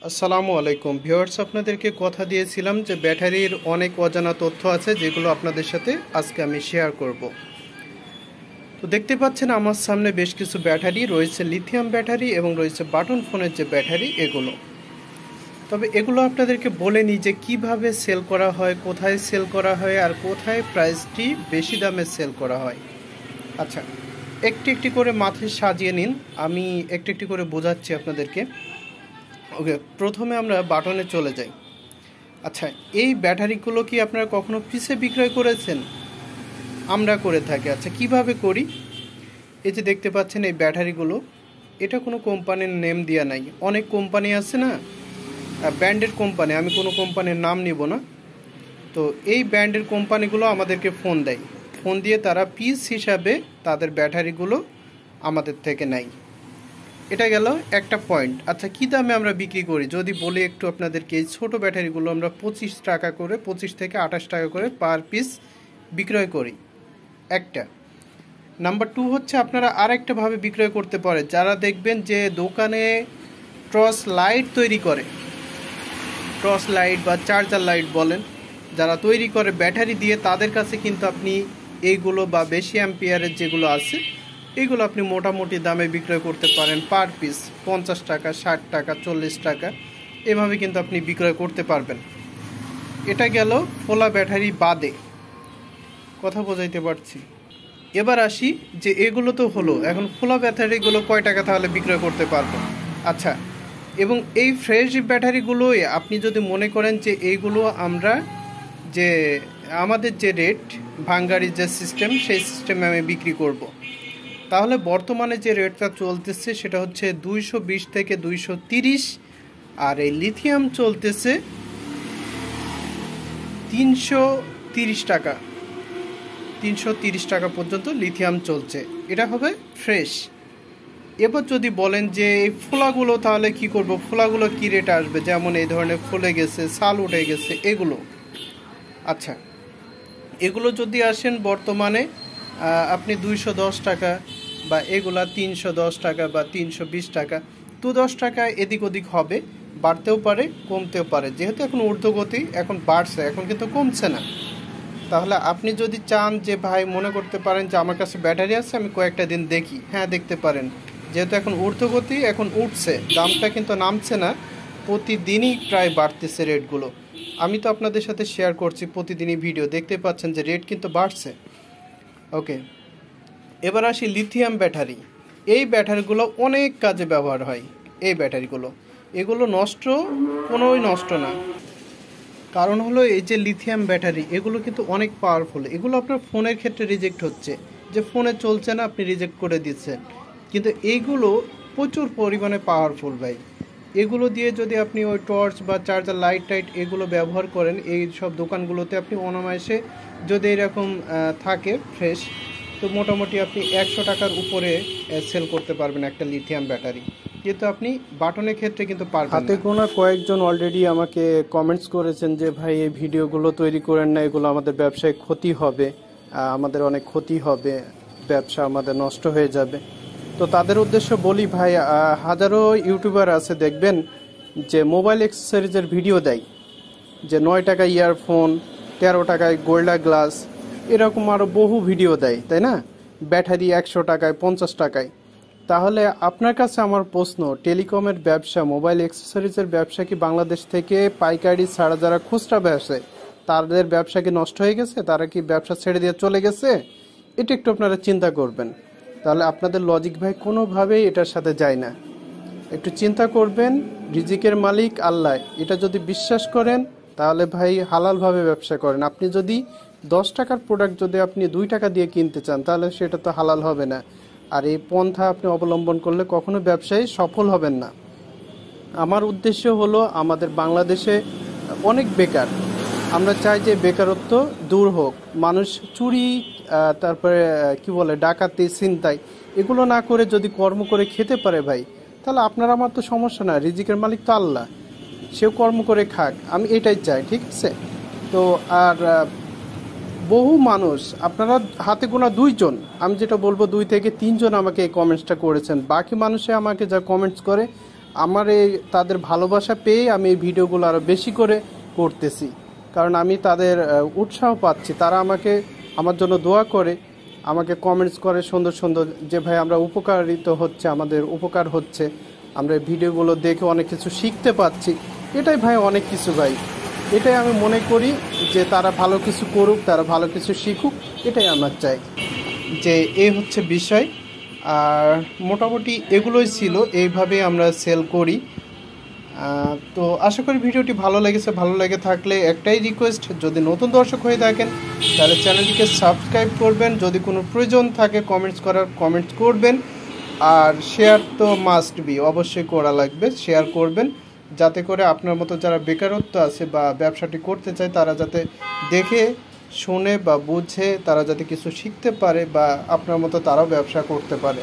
আসসালামু আলাইকুম ভিউয়ার্স, আপনাদেরকে কথা দিয়েছিলাম যে ব্যাটারির অনেক অজানা তথ্য আছে যেগুলো আপনাদের সাথে আজকে আমি শেয়ার করব। তো দেখতে পাচ্ছেন আমার সামনে বেশ কিছু ব্যাটারি রয়েছে, লিথিয়াম ব্যাটারি এবং রয়েছে বাটন ফোনের যে ব্যাটারি এগুলো। তবে এগুলো আপনাদেরকে বলে নিই যে কীভাবে সেল করা হয়, কোথায় সেল করা হয় আর কোথায় প্রাইসটি বেশি দামে সেল করা হয়। আচ্ছা, একটি একটি করে মাথায় সাজিয়ে নিন, আমি একটি একটি করে বোঝাচ্ছি আপনাদেরকে। ওকে, প্রথমে আমরা বাটনে চলে যাই। আচ্ছা, এই ব্যাটারিগুলো কি আপনারা কখনো পিসে বিক্রয় করেছেন? আমরা করে থাকি। আচ্ছা, কিভাবে করি? এই যে দেখতে পাচ্ছেন এই ব্যাটারিগুলো, এটা কোনো কোম্পানির নেম দেওয়া নাই। অনেক কোম্পানি আছে না, ব্র্যান্ডের কোম্পানি, আমি কোনো কোম্পানির নাম নিব না। তো এই ব্র্যান্ডের কোম্পানিগুলো আমাদেরকে ফোন দেয়, ফোন দিয়ে তারা পিস হিসাবে তাদের ব্যাটারিগুলো আমাদের থেকে নেয়। এটা গেল একটা পয়েন্ট। আচ্ছা, কী দামে আমরা বিক্রি করি যদি বলি একটু আপনাদেরকে। এই ছোটো ব্যাটারিগুলো আমরা 25 টাকা করে, 25 থেকে 28 টাকা করে পার পিস বিক্রয় করি একটা। নাম্বার 2 হচ্ছে আপনারা আরেকটাভাবে বিক্রয় করতে পারে, যারা দেখবেন যে দোকানে টর্চ লাইট তৈরি করে, টর্চ লাইট বা চার্জার লাইট বলেন, যারা তৈরি করে ব্যাটারি দিয়ে, তাদের কাছে কিন্তু আপনি এইগুলো বা বেশি অ্যাম্পিয়ারের যেগুলো আছে এইগুলো আপনি মোটামুটি দামে বিক্রয় করতে পারেন। পার পিস 50 টাকা, 60 টাকা, 40 টাকা, এভাবে কিন্তু আপনি বিক্রয় করতে পারবেন। এটা গেল ফোলা ব্যাটারি বাদে, কথা বোঝাইতে পারছি। এবার আসি যে এগুলো তো হলো, এখন ফোলা ব্যাটারিগুলো কয় টাকা তাহলে বিক্রয় করতে পারবো। আচ্ছা, এবং এই ফ্রেশ ব্যাটারিগুলোই আপনি যদি মনে করেন যে এইগুলো আমরা যে আমাদের যে রেট ভাঙ্গারির যে সিস্টেম, সেই সিস্টেমে আমি বিক্রি করব, তাহলে বর্তমানে যে রেটটা চলতেছে সেটা হচ্ছে 220 থেকে 230, আর এই লিথিয়াম চলতেছে 330 টাকা, 330 টাকা পর্যন্ত লিথিয়াম চলছে। এটা হবে ফ্রেশ। এবার যদি বলেন যে এই ফোলাগুলো তাহলে কি করব, ফোলাগুলো কি রেট আসবে, যেমন এই ধরনের ফুলে গেছে, ছাল উঠে গেছে এগুলো। আচ্ছা, এগুলো যদি আসেন বর্তমানে আপনি 210 টাকা, বা এগুলা 310 টাকা বা 320 টাকা, 10 টাকা এদিক ওদিক হবে, বাড়তেও পারে কমতেও পারে। যেহেতু এখন ঊর্ধ্বগতি, এখন বাড়ছে, এখন কিন্তু কমছে না। তাহলে আপনি যদি চান যে ভাই মনে করতে পারেন যে আমার কাছে ব্যাটারি আছে, আমি কয়েকটা দিন দেখি, হ্যাঁ দেখতে পারেন। যেহেতু এখন ঊর্ধ্বগতি, এখন উঠছে, দামটা কিন্তু নামছে না, প্রতিদিনই প্রায় বাড়তেছে রেটগুলো। আমি তো আপনাদের সাথে শেয়ার করছি প্রতিদিনই ভিডিও, দেখতে পাচ্ছেন যে রেট কিন্তু বাড়ছে। ওকে, এবার আসি লিথিয়াম ব্যাটারি। এই ব্যাটারিগুলো অনেক কাজে ব্যবহার হয়। এই ব্যাটারিগুলো, এগুলো নষ্ট কোনোই নষ্ট না। কারণ হলো এই যে লিথিয়াম ব্যাটারি, এগুলো কিন্তু অনেক পাওয়ারফুল। এগুলো আপনার ফোনের ক্ষেত্রে রিজেক্ট হচ্ছে, যে ফোনে চলছে না আপনি রিজেক্ট করে দিচ্ছেন, কিন্তু এইগুলো প্রচুর পরিমাণে পাওয়ারফুল ভাই। এগুলো দিয়ে যদি আপনি ওই টর্চ বা চার্জার লাইট টাইট এগুলো ব্যবহার করেন, এই সব দোকানগুলোতে আপনি অনায়াসে যদি এরকম থাকে ফ্রেশ, তো মোটামুটি আপনি 100 টাকার উপরে সেল করতে পারবেন একটা লিথিয়াম ব্যাটারি। কিন্তু আপনি বাটনের ক্ষেত্রে কিন্তু পারবেন না। হাতে গোনা কয়েকজন অলরেডি আমাকে কমেন্টস করেছেন যে ভাই এই ভিডিওগুলো তৈরি করেন না, এগুলো আমাদের ব্যবসায় ক্ষতি হবে, আমাদের অনেক ক্ষতি হবে, ব্যবসা আমাদের নষ্ট হয়ে যাবে। তো তাদের উদ্দেশ্য বলি ভাই, হাজারো ইউটিউবার আছে দেখবেন যে মোবাইল অ্যাক্সেসরিজের ভিডিও দেয়, যে 9 টাকায় ইয়ারফোন, 13 টাকায় গোল্ডা গ্লাস, এরকম আরও বহু ভিডিও দেয়, তাই না? ব্যাটারি 100 টাকায়, 50 টাকায়। তাহলে আপনার কাছে আমার প্রশ্ন, টেলিকমের ব্যবসা, মোবাইল অ্যাক্সেসরিজের ব্যবসা কি বাংলাদেশ থেকে পাইকারি ছাড়া যারা খুচরা ব্যবসায়, তাদের ব্যবসা কি নষ্ট হয়ে গেছে? তারা কি ব্যবসা ছেড়ে দিয়ে চলে গেছে? এটা একটু আপনারা চিন্তা করবেন। তাহলে আপনাদের লজিক ভাই কোনোভাবেই এটার সাথে যায় না। একটু চিন্তা করবেন, রিজিকের মালিক আল্লাহ, এটা যদি বিশ্বাস করেন তাহলে ভাই হালালভাবে ব্যবসা করেন। আপনি যদি 10 টাকার প্রোডাক্ট যদি আপনি 2 টাকা দিয়ে কিনতে চান, তাহলে সেটা তো হালাল হবে না। আর এই পন্থা আপনি অবলম্বন করলে কখনো ব্যবসায়ী সফল হবেন না। আমার উদ্দেশ্য হলো আমাদের বাংলাদেশে অনেক বেকার, আমরা চাই যে বেকারত্ব দূর হোক, মানুষ চুরি, তারপরে কি বলে ডাকাতি, ছিনতাই, এগুলো না করে যদি কর্ম করে খেতে পারে ভাই, তাহলে আপনার আমার তো সমস্যা না। রিজিকের মালিক তো আল্লাহ, সেও কর্ম করে খাক, আমি এটাই চাই, ঠিক আছে? তো আর বহু মানুষ, আপনারা হাতে গোনা 2 জন, আমি যেটা বলবো 2 থেকে 3 জন আমাকে এই কমেন্টসটা করেছেন। বাকি মানুষে আমাকে যা কমেন্টস করে আমার এই তাদের ভালোবাসা পেয়ে আমি এই ভিডিওগুলো আরও বেশি করে করতেছি, কারণ আমি তাদের উৎসাহ পাচ্ছি। তারা আমার জন্য দোয়া করে, আমাকে কমেন্টস করে সুন্দর সুন্দর, যে ভাই আমরা উপকারিত হচ্ছে, আমাদের উপকার হচ্ছে, আমরা এই ভিডিওগুলো দেখে অনেক কিছু শিখতে পাচ্ছি। এটাই ভাই অনেক কিছু ভাই, এটাই আমি মনে করি যে তারা ভালো কিছু করুক, তারা ভালো কিছু শিখুক, এটাই আমার চাই। যে এই হচ্ছে বিষয়। আর মোটামুটি এগুলোই ছিল, এইভাবে আমরা সেল করি। তো আশা করি ভিডিওটি ভালো লেগেছে। ভালো লেগে থাকলে একটাই রিকোয়েস্ট, যদি নতুন দর্শক হয়ে থাকেন তাহলে চ্যানেলটিকে সাবস্ক্রাইব করবেন। যদি কোনো প্রয়োজন থাকে কমেন্টস করবেন। আর শেয়ার তো মাস্ট বি, অবশ্যই করা লাগবে। শেয়ার করবেন যাতে করে আপনার মতো যারা বেকারত্ব আছে বা ব্যবসাটি করতে চায় তারা যাতে দেখে শুনে বা বুঝে তারা যাতে কিছু শিখতে পারে, বা আপনার মতো তারাও ব্যবসা করতে পারে।